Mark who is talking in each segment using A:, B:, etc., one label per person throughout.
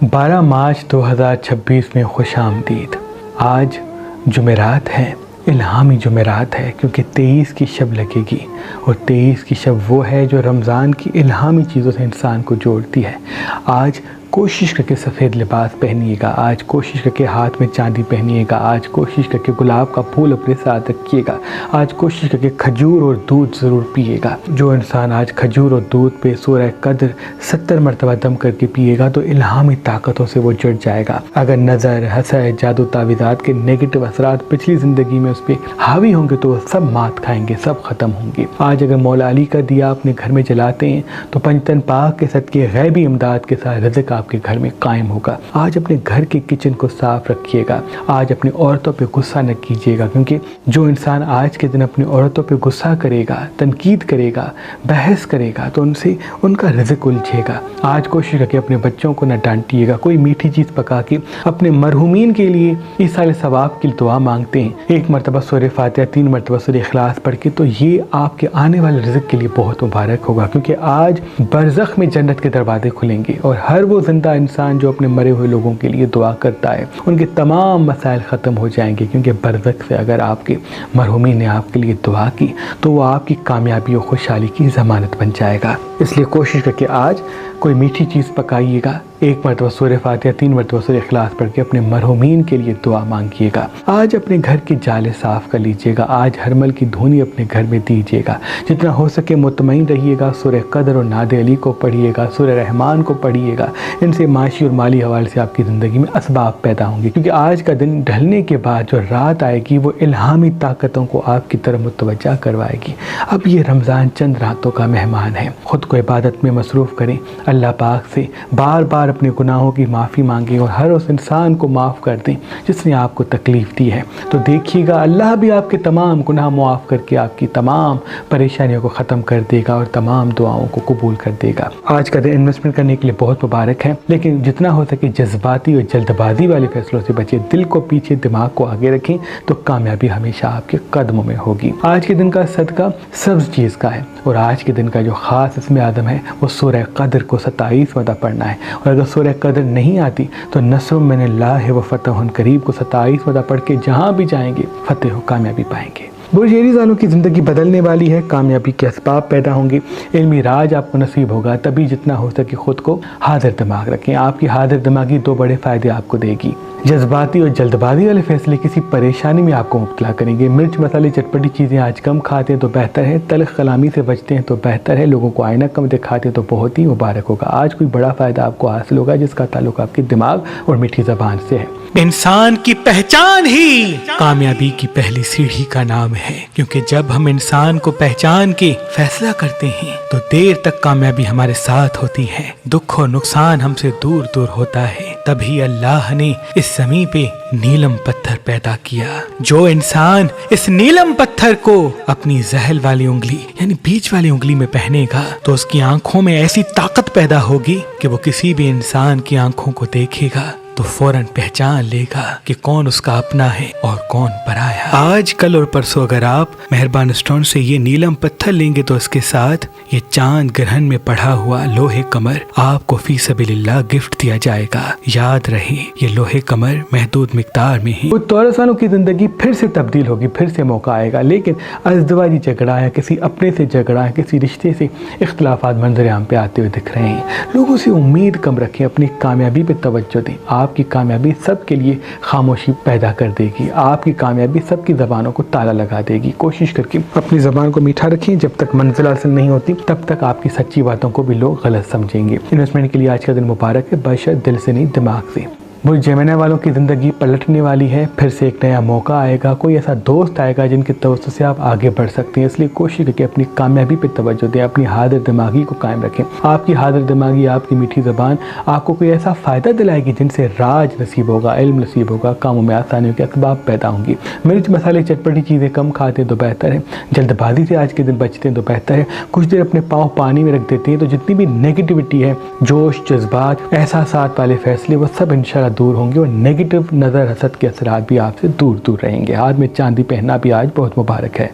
A: 12 मार्च 2026 में खुशामदीद। आज जुमेरात है, इल्हामी जुमेरात है, क्योंकि 23 की शब लगेगी और 23 की शब वो है जो रमज़ान की इल्हामी चीज़ों से इंसान को जोड़ती है। आज कोशिश करके सफ़ेद लिबास पहनिएगा, आज कोशिश करके हाथ में चांदी पहनिएगा, आज कोशिश करके गुलाब का फूल अपने साथ रखिएगा, आज कोशिश करके खजूर और दूध ज़रूर पिएगा। जो इंसान आज खजूर और दूध पे सूरह कद्र 70 मरतबा दम करके पिएगा तो इल्हामी ताकतों से वो जुड़ जाएगा। अगर नज़र, हसद, जादू, तावीज़ात के नेगेटिव असरात पिछली ज़िंदगी में उस पर हावी होंगे तो वो सब मात खाएंगे, सब ख़त्म होंगे। आज अगर मौला अली का दिया अपने घर में जलाते हैं तो पंचतन पाक के सदके गैबी इमदाद के साथ रिज़्क़ आपके घर में कायम होगा। आज अपने घर के किचन को साफ रखिएगा, आज अपनी औरतों पे गुस्सा न कीजिएगा, क्योंकि जो इंसान आज के दिन अपनी औरतों पे गुस्सा करेगा, तनकीद करेगा, बहस करेगा तो उनसे उनका रिज़्क़ उलझेगा। आज कोशिश करके अपने बच्चों को न डांटिएगा। कोई मीठी चीज़ पका के अपने मरहूमीन के लिए इस साल सवाब की दुआ मांगते हैं, 1 मरतबा सूरह फातिहा, 3 मरतबा सूरह इखलास पढ़ के, तो ये आपके आने वाले रिज़्क़ के लिए बहुत मुबारक होगा, क्योंकि आज बरज़ख में जन्नत के दरवाजे खुलेंगे और हर वो जिंदा इंसान जो अपने मरे हुए लोगों के लिए दुआ करता है उनके तमाम मसाइल ख़त्म हो जाएंगे, क्योंकि बरज़ख से अगर आपके मरहूमी ने आपके लिए दुआ की तो वो आपकी कामयाबी और खुशहाली की ज़मानत बन जाएगा। इसलिए कोशिश करके आज कोई मीठी चीज़ पकाइएगा, 1 मरतबा सूरह फातिहा, 3 मरतबा सूरह इखलास पढ़ के अपने मरहूमीन के लिए दुआ मांगिएगा। आज अपने घर की जाले साफ़ कर लीजिएगा, आज हरमल की धुनी अपने घर में दीजिएगा। जितना हो सके मुतमईन रहिएगा, सूरह कद्र और नादे अली को पढ़िएगा, सूरह रहमान को पढ़िएगा। इनसे माशी और माली हवाले से आपकी ज़िंदगी में असबाब पैदा होंगे, क्योंकि आज का दिन ढलने के बाद जो रात आएगी वो इल्हामी ताकतों को आपकी तरफ मुतवज्जा करवाएगी। अब ये रमज़ान चंद रातों का मेहमान है, ख़ुद को इबादत में मसरूफ़ करें, अल्लाह पाक से बार बार अपने गुनाहों की माफ़ी मांगें और हर उस इंसान को माफ़ कर दें जिसने आपको तकलीफ़ दी है। तो देखिएगा अल्लाह भी आपके तमाम गुनाह मुआफ़ करके आपकी तमाम परेशानियों को ख़त्म कर देगा और तमाम दुआओं को कबूल कर देगा। आज का दिन इन्वेस्टमेंट करने के लिए बहुत मुबारक है, लेकिन जितना हो सके जज्बाती और जल्दबाजी वाले फैसलों से बचिए। दिल को पीछे, दिमाग को आगे रखें तो कामयाबी हमेशा आपके कदमों में होगी। आज के दिन का सदका सब्ज़ चीज़ का है और आज के दिन का जो ख़ास इसमें आदम है वो सूरह कद्र को 27 मरतबा पढ़ना है, और अगर सूरह कद्र नहीं आती तो नस्रुम मिनल्लाहि व फतहुन करीब को 27 मरतबा पढ़ के जहाँ भी जाएंगे फतेह कामयाबी पाएंगे। बुरशहरी वालों की ज़िंदगी बदलने वाली है, कामयाबी के असबाब पैदा होंगे, इल्मी राज आपको नसीब होगा। तभी जितना हो सके ख़ुद को हाजिर दिमाग रखें, आपकी हाजिर दिमागी 2 बड़े फ़ायदे आपको देगी। जज्बाती और जल्दबाजी वाले फैसले किसी परेशानी में आपको मुब्तला करेंगे। मिर्च मसाले चटपटी चीज़ें आज कम खाते हैं तो बेहतर है, तल्ख़ कलामी से बचते हैं तो बेहतर है, लोगों को आईना कम दिखाते हैं तो बहुत ही मुबारक होगा। आज कोई बड़ा फ़ायदा आपको हासिल होगा जिसका ताल्लुक आपके दिमाग और मीठी ज़बान से है। इंसान की पहचान ही कामयाबी की पहली सीढ़ी का नाम है, क्योंकि जब हम इंसान को पहचान के फैसला करते हैं तो देर तक कामयाबी हमारे साथ होती है, दुख और नुकसान हमसे दूर दूर होता है। तभी अल्लाह ने इस ज़मीन पे नीलम पत्थर पैदा किया। जो इंसान इस नीलम पत्थर को अपनी जहल वाली उंगली यानी बीच वाली उंगली में पहनेगा तो उसकी आंखों में ऐसी ताकत पैदा होगी कि वो किसी भी इंसान की आंखों को देखेगा तो फौरन पहचान लेगा कि कौन उसका अपना है और कौन पराया। आज, कल और परसों अगर आप मेहरबान स्टोन से ये नीलम पत्थर लेंगे तो इसके साथ ये चांद ग्रहण में पड़ा हुआ लोहे कमर आपको फी सबीलिल्लाह गिफ्ट दिया जाएगा। याद रहे ये लोहे कमर महदूद मिकदार में ही। तौरस वालों की जिंदगी फिर से तब्दील होगी, फिर से मौका आएगा, लेकिन अज़दवाजी झगड़ा है, किसी अपने से झगड़ा है, किसी रिश्ते से इख्तलाफात मंजर आम पे आते हुए दिख रहे हैं। लोगों से उम्मीद कम रखें, अपनी कामयाबी पे तवज्जो दें। आपकी कामयाबी सबके लिए खामोशी पैदा कर देगी, आपकी कामयाबी सबकी ज़बानों को ताला लगा देगी। कोशिश करके अपनी ज़बान को मीठा रखें, जब तक मंजिल हासिल नहीं होती तब तक आपकी सच्ची बातों को भी लोग गलत समझेंगे। इन्वेस्टमेंट के लिए आज का दिन मुबारक है, बशर्ते दिल से नहीं दिमाग से। वो जेमिनी वालों की ज़िंदगी पलटने वाली है, फिर से एक नया मौका आएगा, कोई ऐसा दोस्त आएगा जिनके तवज्जो से आप आगे बढ़ सकते हैं। इसलिए कोशिश करके अपनी कामयाबी पे तवज्जो दें, अपनी हाजिर दिमागी को कायम रखें। आपकी हाजिर दिमागी, आपकी मीठी ज़बान आपको कोई ऐसा फ़ायदा दिलाएगी जिनसे राज नसीब होगा, इल्म नसीब होगा, कामों में आसानियों के असबाब पैदा होंगी। मिर्च मसाले चटपटी चीज़ें कम खाते हैं तो बेहतर है, जल्दबाजी से आज के दिन बचते हैं तो बेहतर है। कुछ देर अपने पाँव पानी में रख देते हैं तो जितनी भी नेगेटिविटी है, जोश, जज्बात, एहसासात वाले फैसले वो सब इंशाल्लाह दूर होंगे और नेगेटिव नज़र हसद के असरात भी आपसे दूर दूर रहेंगे। हाथ में चांदी पहनना भी आज बहुत मुबारक है।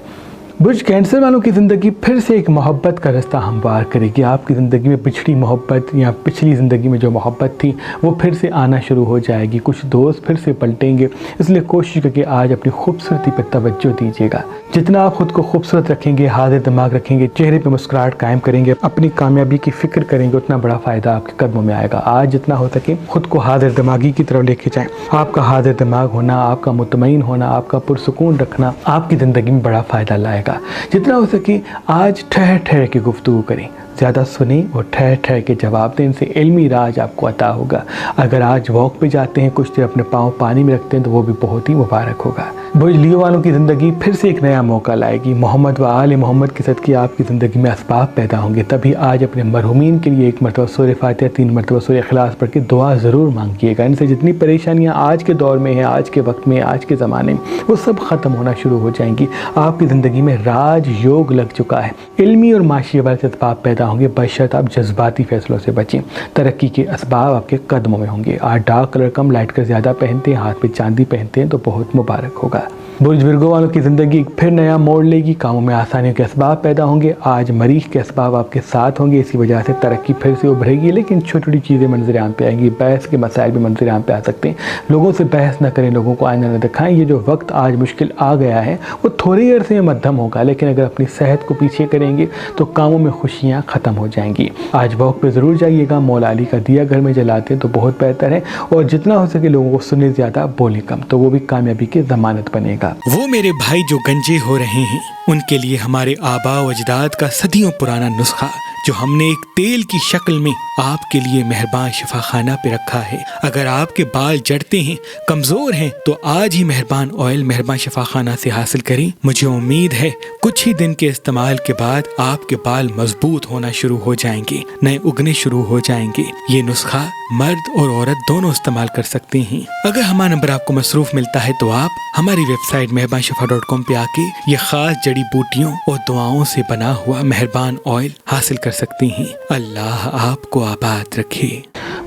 A: बुर्ज कैंसर वालों की ज़िंदगी फिर से एक मोहब्बत का रास्ता हमवार करेगी। आपकी ज़िंदगी में पिछड़ी मोहब्बत या पिछली ज़िंदगी में जो मोहब्बत थी वो फिर से आना शुरू हो जाएगी। कुछ दोस्त फिर से पलटेंगे, इसलिए कोशिश करके आज अपनी खूबसूरती पर तवज्जो दीजिएगा। जितना आप खुद को खूबसूरत रखेंगे, हाजिर दिमाग रखेंगे, चेहरे पर मुस्कुराहट कायम करेंगे, अपनी कामयाबी की फ़िक्र करेंगे, उतना बड़ा फ़ायदा आपके कदमों में आएगा। आज जितना हो सके खुद को हाजिर दिमागी की तरफ लेके जाएँ। आपका हाजिर दिमाग होना, आपका मुतमईन होना, आपका पुरसुकून रखना आपकी ज़िंदगी में बड़ा फ़ायदा लाएगा। जितना हो सके आज ठहर ठहर के गुफ्तगू करें, ज़्यादा सुने और ठहर ठहर के जवाब दें, इनसे इल्मी राज आपको अता होगा। अगर आज वॉक पे जाते हैं, कुछ देर अपने पाँव पानी में रखते हैं तो वो भी बहुत ही मुबारक होगा। बुर्ज लियो वालों की ज़िंदगी फिर से एक नया मौका लाएगी। मोहम्मद व आले मोहम्मद के सदक़े आपकी ज़िंदगी में असबाब पैदा होंगे। तभी आज अपने मरहूमीन के लिए एक मरतबा सूरह फातिहा, 3 मरतबा सूरह इखलास पढ़ के दुआ ज़रूर मांगिएगा। इनसे जितनी परेशानियाँ आज के दौर में हैं, आज के वक्त में, आज के ज़माने में, वो सब ख़त्म होना शुरू हो जाएंगी। आपकी ज़िंदगी में राज योग लग चुका है। इल्मी और माशी वाले असबाब पैदा होंगे, बशर्त आप जज्बाती फ़ैसलों से बचें। तरक्की के असबाब आपके कदमों में होंगे। आज डार्क कलर कम लाइट कलर ज़्यादा पहनते हैं, हाथ पे चांदी पहनते हैं तो बहुत मुबारक होगा। बुर्ज विर्गो वालों की ज़िंदगी फिर नया मोड़ लेगी। कामों में आसानियों के असबाब पैदा होंगे। आज मरीख के असबाब आपके साथ होंगे, इसी वजह से तरक्की फिर से उभरेगी। लेकिन छोटी छोटी चीज़ें मंजर आम पे आएंगी। बहस के मसाइल भी मंजर आम पे आ सकते हैं। लोगों से बहस न करें, लोगों को आईना न दिखाएं। ये जो वक्त आज मुश्किल आ गया है वो थोड़ी अरसे में मध्यम होगा, लेकिन अगर अपनी सेहत को पीछे करेंगे तो कामों में खुशियाँ ख़त्म हो जाएंगी। आज वॉक पे ज़रूर जाइएगा। मौला अली का दिया घर में जलाते हैं तो बहुत बेहतर है, और जितना हो सके लोगों को सुने ज़्यादा, बोले कम, तो वो भी कामयाबी की ज़मानत बनेगा।
B: वो मेरे भाई जो गंजे हो रहे हैं, उनके लिए हमारे आबा व अजदाद का सदियों पुराना नुस्खा जो हमने एक तेल की शक्ल में आपके लिए मेहरबान शिफा खाना पे रखा है। अगर आपके बाल जड़ते हैं, कमजोर हैं, तो आज ही मेहरबान ऑयल मेहरबान शिफा खाना से हासिल करें। मुझे उम्मीद है कुछ ही दिन के इस्तेमाल के बाद आपके बाल मजबूत होना शुरू हो जाएंगे, नए उगने शुरू हो जाएंगे। ये नुस्खा मर्द और औरत दोनों इस्तेमाल कर सकते हैं। अगर हमारा नंबर आपको मसरूफ मिलता है तो आप हमारी वेबसाइट मेहरबानशिफा.com पे आके ये खास जड़ी बूटियों और दुआओं से बना हुआ मेहरबान ऑयल हासिल कर सकते हैं। अल्लाह आपको आबाद रखे।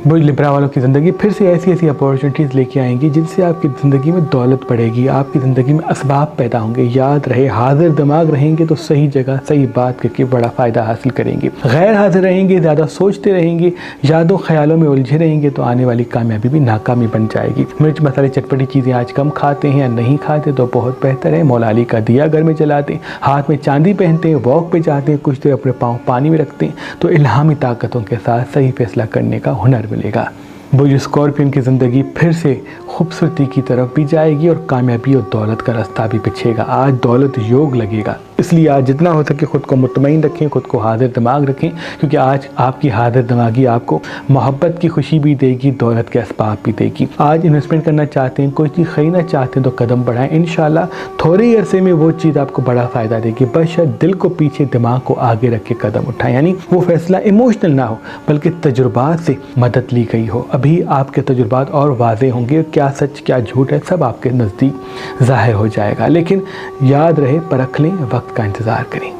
A: बुर्ज लिब्रा वालों की ज़िंदगी फिर से ऐसी ऐसी अपॉर्चुनिटीज़ लेके आएंगी जिनसे आपकी ज़िंदगी में दौलत बढ़ेगी, आपकी ज़िंदगी में असबाब पैदा होंगे। याद रहे, हाजिर दिमाग रहेंगे तो सही जगह सही बात करके बड़ा फ़ायदा हासिल करेंगे। गैर हाजिर रहेंगे, ज़्यादा सोचते रहेंगे, यादों ख्यालों में उलझे रहेंगे तो आने वाली कामयाबी भी नाकामी बन जाएगी। मिर्च मसाले चटपटी चीज़ें आज कम खाते हैं या नहीं खाते तो बहुत बेहतर है। मौला अली का दिया घर में जलाते हैं, हाथ में चांदी पहनते हैं, वॉक पे जाते हैं, कुछ देर अपने पाँव पानी में रखते हैं तो इल्हामी ताकतों के साथ सही फैसला करने का हुनर मिलेगा। बुर्ज स्कॉर्पियन की ज़िंदगी फिर से खूबसूरती की तरफ भी जाएगी और कामयाबी और दौलत का रास्ता भी बिछेगा। आज दौलत योग लगेगा, इसलिए आज जितना हो सके खुद को मुतमईन रखें, खुद को हाजिर दिमाग रखें, क्योंकि आज आपकी हाजिर दिमागी आपको मोहब्बत की खुशी भी देगी, दौलत के असबाब भी देगी। आज इन्वेस्टमेंट करना चाहते हैं, कोई चीज़ खरीदना चाहते हैं तो कदम बढ़ाएं। इंशाल्लाह थोड़े ही अरसे में वो चीज़ आपको बड़ा फ़ायदा देगी। बस दिल को पीछे, दिमाग को आगे रख के कदम उठाएं, यानी वो फैसला इमोशनल ना हो बल्कि तजुर्बात से मदद ली गई हो। अभी आपके तजुर्बात और वाज़े होंगे, क्या सच क्या झूठ है सब आपके नज़दीक ज़ाहिर हो जाएगा। लेकिन याद रहे, परख लें, वक्त का इंतज़ार करें।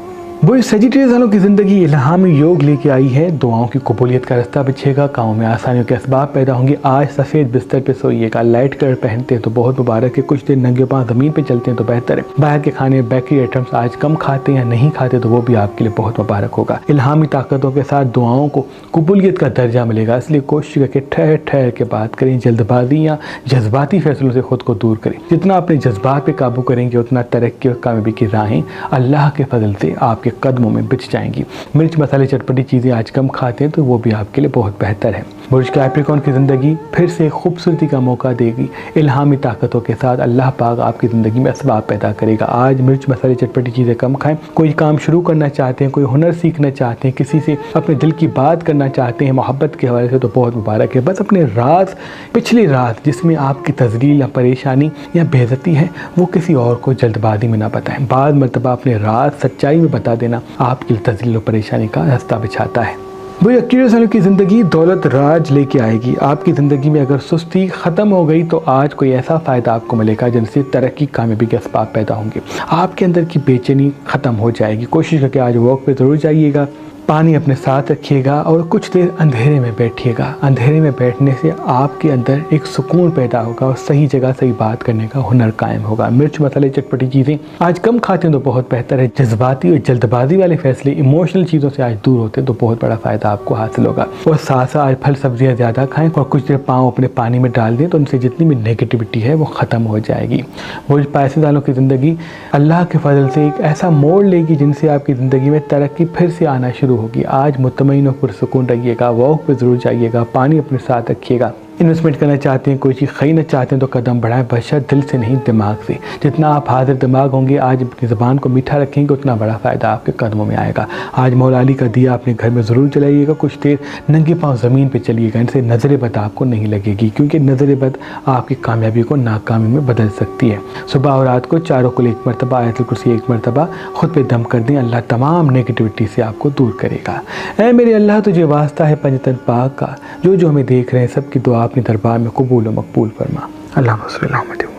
A: बुर्ज सजिटेरियस वालों की ज़िंदगी इल्हामी योग लेके आई है। दुआओं की कबूलियत का रास्ता बिछेगा, कामों में आसानियों के असबाब पैदा होंगे। आज सफ़ेद बिस्तर पे सोइएगा। लाइट कलर पहनते हैं तो बहुत मुबारक है, कुछ देर नंगे पाँव ज़मीन पे चलते हैं तो बेहतर है। बाहर के खाने, बेकरी आइटम्स आज कम खाते हैं या नहीं खाते तो वो भी आपके लिए बहुत मुबारक होगा। इल्हामी ताकतों के साथ दुआओं को कबूलियत का दर्जा मिलेगा, इसलिए कोशिश करके ठहर ठहर के बात करें। जल्दबाजी या जज्बाती फैसलों से खुद को दूर करें। जितना अपने जज्बात पे काबू करेंगे उतना तरक्की और कामयाबी की राहें अल्लाह के फजल से आपके कदमों में बिछ जाएंगी। मिर्च मसाले चटपटी चीज़ें आज कम खाते हैं तो वो भी आपके लिए बहुत बेहतर है। बुर्ज कैप्रिकॉर्न की ज़िंदगी फिर से खूबसूरती का मौका देगी। इल्हामी ताकतों के साथ अल्लाह पाक आपकी ज़िंदगी में असबाब पैदा करेगा। आज मिर्च मसाले चटपटी चीज़ें कम खाएं। कोई काम शुरू करना चाहते हैं, कोई हुनर सीखना चाहते हैं, किसी से अपने दिल की बात करना चाहते हैं मोहब्बत के हवाले से तो बहुत मुबारक है। बस अपने राज, पिछली रात जिसमें आपकी तज़लील या परेशानी या बेइज्जती है वो किसी और को जल्दबाजी में ना बताएं। बाद मरतबा अपने राज सच्चाई में बता देना आपकी तज़लील और परेशानी का रास्ता बिछाता है। बुर्ज एक्वेरियस वालों की ज़िंदगी दौलत राज लेके आएगी। आपकी ज़िंदगी में अगर सुस्ती ख़त्म हो गई तो आज कोई ऐसा फ़ायदा आपको मिलेगा जिनसे तरक्की, कामयाबी के असबाब पैदा होंगे। आपके अंदर की बेचैनी ख़त्म हो जाएगी। कोशिश करके आज वॉक पे ज़रूर जाइएगा। पानी अपने साथ रखिएगा और कुछ देर अंधेरे में बैठिएगा। अंधेरे में बैठने से आपके अंदर एक सुकून पैदा होगा और सही जगह सही बात करने का हुनर कायम होगा। मिर्च मसाले चटपटी चीज़ें आज कम खाते हैं तो बहुत बेहतर है। जज्बाती और जल्दबाजी वाले फैसले, इमोशनल चीज़ों से आज दूर होते हैं तो बहुत बड़ा फ़ायदा आपको हासिल होगा। और साथ साथ आज फल सब्जियाँ ज़्यादा खाएँ और कुछ देर पाँव अपने पानी में डाल दें तो उनसे जितनी भी नेगेटिविटी है वो ख़त्म हो जाएगी। वो पैसे वालों की ज़िंदगी अल्लाह के फजल से एक ऐसा मोड़ लेगी जिनसे आपकी ज़िंदगी में तरक्की फिर से आना शुरू होगी। आज मुतमईन और पुरसुकून रहिएगा, वॉक पे ज़रूर जाइएगा, पानी अपने साथ रखिएगा। इन्वेस्टमेंट करना चाहते हैं, कोई चीज़ खरीदना चाहते हैं तो कदम बढ़ाएं, बशर्ते दिल से नहीं दिमाग से। जितना आप हाजिर दिमाग होंगे, आज अपनी ज़बान को मीठा रखेंगे, उतना बड़ा फ़ायदा आपके कदमों में आएगा। आज मौला अली का दिया अपने घर में ज़रूर जलाइएगा, कुछ देर नंगे पाँव ज़मीन पे चलिएगा। इनसे नज़र बद आपको नहीं लगेगी, क्योंकि नज़र बद आपकी कामयाबी को नाकामी में बदल सकती है। सुबह और रात को चारों कुल एक मरतबा आयतुल कुर्सी एक मरतबा खुद पे दम कर दें, अल्लाह तमाम नेगेटिविटी से आपको दूर करेगा। ऐ मेरे अल्लाह, तुझे वास्ता है पंजतन पाक का, जो जो हमें देख रहे हैं सबकी दुआ अपने दरबार में कबूल व मकबूल फरमा। अल्लाह